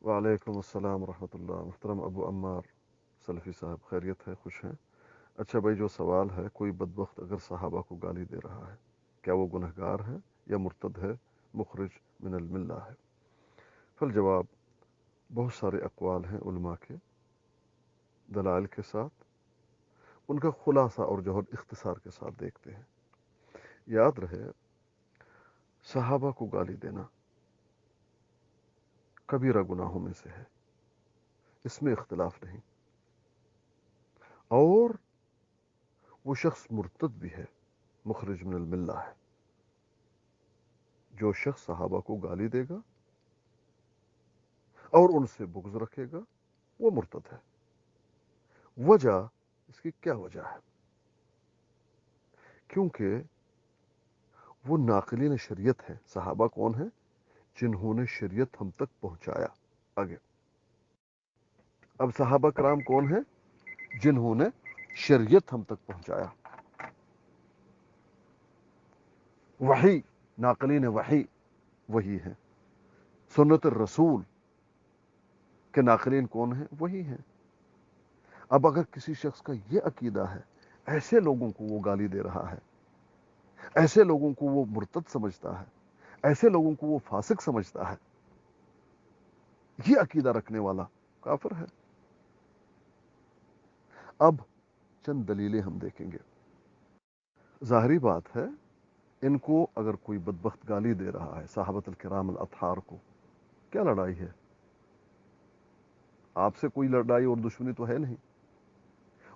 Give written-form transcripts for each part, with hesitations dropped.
وعلیکم السلام ورحمۃ اللہ۔ محترم ابو عمار سلفی صاحب، خیریت ہے؟ خوش ہیں؟ اچھا بھائی، جو سوال ہے، کوئی بدبخت اگر صحابہ کو گالی دے رہا ہے، کیا وہ گنہگار ہے یا مرتد ہے، مخرج من الملہ ہے؟ فالجواب، بہت سارے اقوال ہیں علماء کے، دلائل کے ساتھ، ان کا خلاصہ اور جوہر اختصار کے ساتھ دیکھتے ہیں۔ یاد رہے، صحابہ کو گالی دینا کبیرہ گناہوں میں سے ہے، اس میں اختلاف نہیں، اور وہ شخص مرتد بھی ہے، مخرج من الملہ ہے۔ جو شخص صحابہ کو گالی دے گا اور ان سے بغض رکھے گا، وہ مرتد ہے۔ وجہ، اس کی کیا وجہ ہے؟ کیونکہ وہ ناقلین شریعت ہیں۔ صحابہ کون ہیں؟ جنہوں نے شریعت ہم تک پہنچایا۔ آگے، اب صحابہ کرام کون ہیں؟ جنہوں نے شریعت ہم تک پہنچایا۔ وحی، ناقلین وحی وہی ہیں۔ سنت الرسول کے ناقلین کون ہیں؟ وہی ہیں۔ اب اگر کسی شخص کا یہ عقیدہ ہے، ایسے لوگوں کو وہ گالی دے رہا ہے، ایسے لوگوں کو وہ مرتد سمجھتا ہے، ایسے لوگوں کو وہ فاسق سمجھتا ہے، یہ عقیدہ رکھنے والا کافر ہے۔ اب چند دلیلیں ہم دیکھیں گے۔ ظاہری بات ہے، ان کو اگر کوئی بدبخت گالی دے رہا ہے، صحابۃ الکرام الاطہار کو، کیا لڑائی ہے؟ آپ سے کوئی لڑائی اور دشمنی تو ہے نہیں۔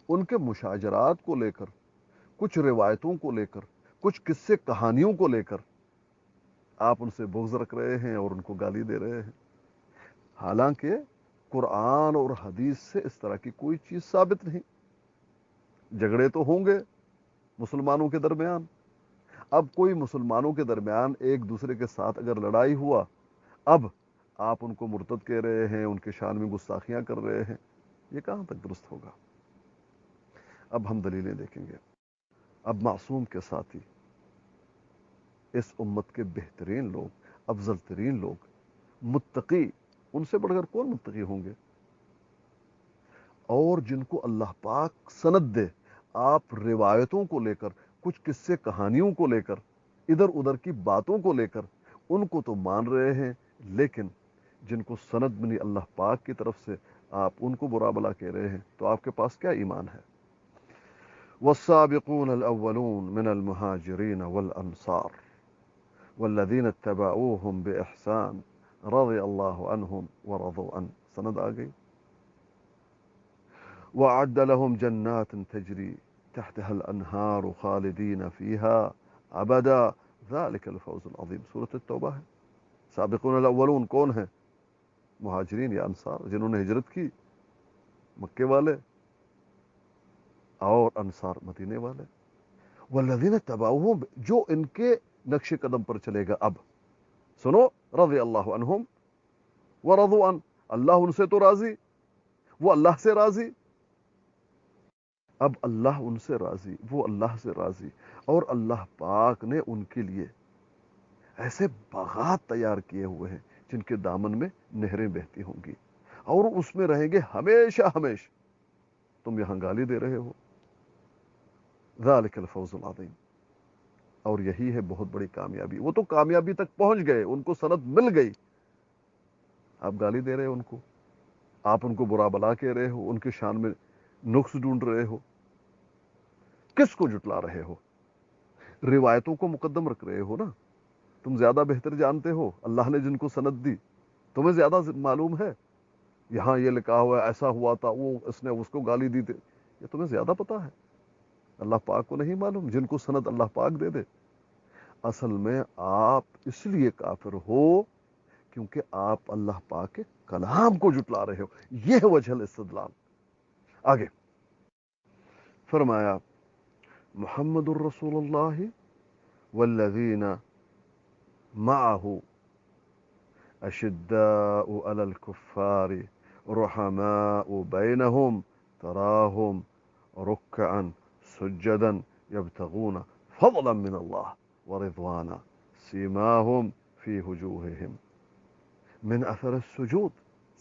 ان کے مشاجرات کو لے کر، کچھ روایتوں کو لے کر، کچھ قصے کہانیوں کو لے کر آپ ان سے بغض رکھ رہے ہیں اور ان کو گالی دے رہے ہیں، حالانکہ قرآن اور حدیث سے اس طرح کی کوئی چیز ثابت نہیں۔ جھگڑے تو ہوں گے مسلمانوں کے درمیان۔ اب کوئی مسلمانوں کے درمیان ایک دوسرے کے ساتھ اگر لڑائی ہوا، اب آپ ان کو مرتد کہہ رہے ہیں، ان کے شان میں گستاخیاں کر رہے ہیں، یہ کہاں تک درست ہوگا؟ اب ہم دلیلیں دیکھیں گے۔ اب معصوم کے ساتھی، اس امت کے بہترین لوگ، افضل ترین لوگ، متقی، ان سے بڑھ کر کون متقی ہوں گے؟ اور جن کو اللہ پاک سند دے، آپ روایتوں کو لے کر، کچھ قصے کہانیوں کو لے کر، ادھر ادھر کی باتوں کو لے کر ان کو تو مان رہے ہیں، لیکن جن کو سند بنی اللہ پاک کی طرف سے، آپ ان کو برا بلا کہہ رہے ہیں، تو آپ کے پاس کیا ایمان ہے؟ والسابقون الاولون من المهاجرين والانصار والذین اتبعوهم باحسان رضی اللہ عنہم ورضوا عنہ، سند آ گئی۔ وأعد لهم جنات تجري تحتها الأنهار خالدين فيها أبدا ذلك الفوز العظیم، سورة التوبہ ہے۔ سابقون الاولون کون ہیں؟ مہاجرین یا انصار، جنہوں نے ہجرت کی، مکے والے اور انصار مدینے والے۔ والذین تبعوہم، جو ان کے نقش قدم پر چلے گا۔ اب سنو، رضی اللہ عنہم ورضوا عنہ، اللہ ان سے تو راضی، وہ اللہ سے راضی۔ اب اللہ ان سے راضی، وہ اللہ سے راضی، اور اللہ پاک نے ان کے لیے ایسے باغات تیار کیے ہوئے ہیں جن کے دامن میں نہریں بہتی ہوں گی، اور اس میں رہیں گے ہمیشہ ہمیشہ۔ تم یہاں گالی دے رہے ہو، ذالک الفوز العظیم، اور یہی ہے بہت بڑی کامیابی۔ وہ تو کامیابی تک پہنچ گئے، ان کو سند مل گئی، آپ گالی دے رہے ہو ان کو، آپ ان کو برا بلا کہہ رہے ہو، ان کے شان میں نقص ڈھونڈ رہے ہو، کس کو جٹلا رہے ہو؟ روایتوں کو مقدم رکھ رہے ہو نا۔ تم زیادہ بہتر جانتے ہو، اللہ نے جن کو سند دی تمہیں زیادہ معلوم ہے، یہاں یہ لکھا ہوا ہے، ایسا ہوا تھا، وہ اس نے اس کو گالی دی تھی، یہ تمہیں زیادہ پتا ہے، اللہ پاک کو نہیں معلوم؟ جن کو سند اللہ پاک دے دے۔ اصل میں آپ اس لیے کافر ہو کیونکہ آپ اللہ پاک کے کلام کو جٹلا رہے ہو، یہ ہے وجہ الاستدلال۔ آگے فرمایا، محمد الرسول اللہ والذین معه اشداء علی الکفار رحماء بینہم تراہم رکعا سجدا یبتغون فضلا من اللہ ورضوانا سیماہم فی وجوہہم من اثر السجود۔